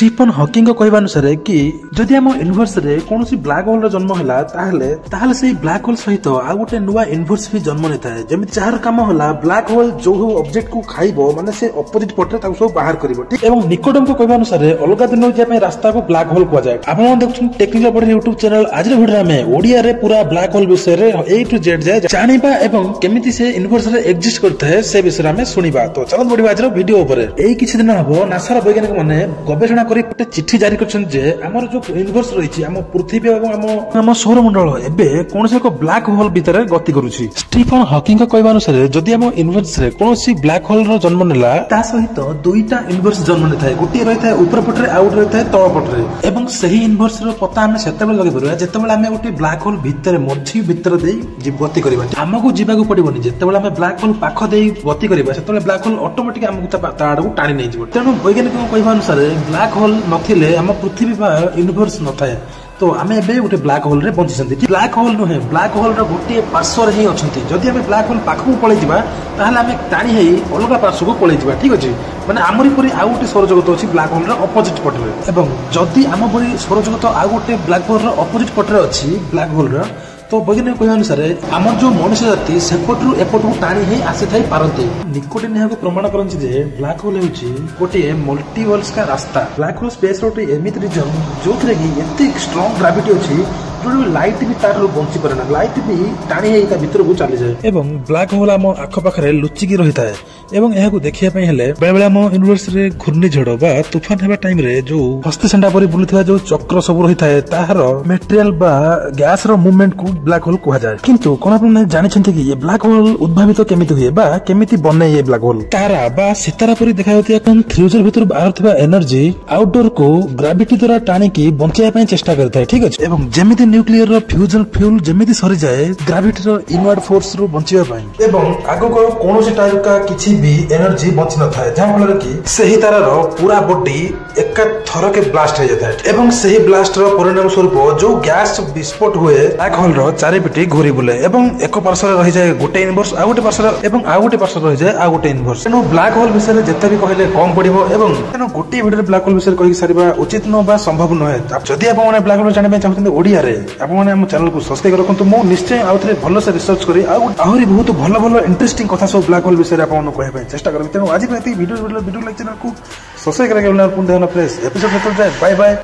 Stephen Hawking कहवा अनुसार कि जदि आम यूनिवर्स रे कौन ब्लैक होल जन्म है ताहले से ब्लैक होल सहित आ गोटे नुआ यूनिवर्स भी जन्म नहीं था जमी जार कम है ब्लैक होल जो ऑब्जेक्ट को खाइबो माने से अपोजिट पटे सब बाहर करिवो ठीक एवं निकोडम को कहवा अनुसार अलग दिन जाय रास्ता को ब्लैक होल कह जाए आपण देखुन टेक्निकल बॉडी यूट्यूब चैनल आज वीडियो में ओडिया रे पूरा ब्लैक होल विषय रे ए टू जेड जाय जानिबा एवं केमिति से यूनिवर्स रे एग्जिस्ट करता है से विषय में सुनिबा तो चलो बढ़िबा आज वीडियो ऊपर एई किछि दिन हबो नासा रो वैज्ञानिक माने गवेषणा करी एक चिट्ठी जारी करछन जे हमर जो यूनिवर्स रहिछि हम पृथ्वी एवं हम सौरमंडल एबे कोनसे एक ब्लैक होल भीतर गति करूछि स्टीफन हॉकिंग कहवा अनुसार जदि हम यूनिवर्स रे कोनोसी ब्लैक होल रो जन्म नेला ता सहित दुईटा यूनिवर्स जन्म नै थाए गोटे रहि थाए ऊपर पटरे आउट रहि थाए तळ पटरे एवं सही यूनिवर्स रो पता हम सेतेबेले लगे परबा जेतेबेले हम गोटे ब्लैक होल भीतर मझी भीतर देई गति करबा हमकु जीवाकू पड़िबोनी जेतेबेले हम ब्लैक होल पाख देई गति करबा सेतेबेले ब्लैक होल ऑटोमेटिक हमकु ता आडू टाणी नै जिवो तेनु वैज्ञानिक कहवा अनुसार ब्लैक होल नथिले हम पृथ्वी बा यूनिवर्स नथाए तो आमे एबे गोटे ब्लैक होल रे बंचिसंती ब्लैक होल नुहे ब्लैक होल रो गोटे पार्श्व रे ही अछंती जदि हम ब्लैक होल पाखकू पळै जिबा ताहाले हम टाणी हेई अलगा पार्श्व को पळै जिबा ठीक अछि माने आमरी परी आ गोटे सौरजगत अछि ब्लैक होल रो अपोजिट पटरे एवं जदि आम परी सौरजगत आ गोटे ब्लैक होल रो अपोजिट पटरे अछि ब्लैक होल रो तो वैज्ञानिक कहवा अनुसार आमर जो मनुष्य जाति सेपटू एपटू टाणी ही आसी थाई पारंती निकोटिन यहां प्रमाण करंची जे ब्लैक होल हेउची गोटे मल्टीवर्स का रास्ता ब्लैक होल स्पेस रोटे एमित रीजन जोथरे कि एते स्ट्रांग ग्रेविटी अछि जो लाइट भी तार बंची पारे ना लाइट भी टाणी ही ता भीतर को चली जाए एवं ब्लैक होल आम आख पाखरे लुचिकी रही थाए एवं एहाकू देखिया पई हेले बेले बेले आम यूनिवर्स रे घूर्णी झड़ बा तूफान हेबा टाइम रे जो हस्ती सेंडा परी बुलुथिबा जो चक्र सब रही थाए ताहार मटेरियल बा गैस रो मूवमेंट को ब्लैक होल कहा जाए किंतु कोन आपन जानिछन्ते कि ये ब्लैक होल उद्भावित केमिति हुए बा केमिति बने ये ब्लैक होल तारा बा सितारा परी देखा होती अपन फ्यूचर भीतर बाहरथिबा एनर्जी आउटडोर को ग्रेविटी द्वारा टाणी की बंचाया पई चेष्टा करथाय ठीक अछि एवं जेमिति न्यूक्लियर रो फ्यूजन फ्यूल जेमिति सरी जाए ग्रेविटी रो इनवर्ड फोर्स रो बंचिया पई एवं आगो को कोनोसी टाइप का किछि भी एनर्जी बंच न थाए जहां फल कि सही तारा रो पूरा बॉडी एका थर के ब्लास्ट हो जाता है एवं सही ब्लास्ट रो परिणाम स्वरूप जो गैस विस्फोट हुए ब्लैक होल रो चारिपिटी घूरी बुले एवं एक पार्श्व रही जाए गोटे यूनिवर्स आ गोटे पार्श्व एवं आ गोटे पार्श्व रही जाए आ गोटे यूनिवर्स तेनु ब्लैक होल विषय जते भी कहले कम पड़िबो एवं तेनु गोटे वीडियो ब्लैक होल विषय कहि सारिबा उचित न बा संभव न है जदि आप माने ब्लैक होल जानिबा चाहते ओडिया रे आप माने हम चैनल को सब्सक्राइब रखंतु मो निश्चय आउथरे भलो से रिसर्च करी आहुरी बहुत भलो भलो इंटरेस्टिंग कथा सब ब्लैक होल विषय आप माने कहबे चेष्टा करबे तेनु आज वीडियो लाइक चैनल को सब्सक्राइब करके पुनः फ्रेश एपिसोड जाए बाय बाय।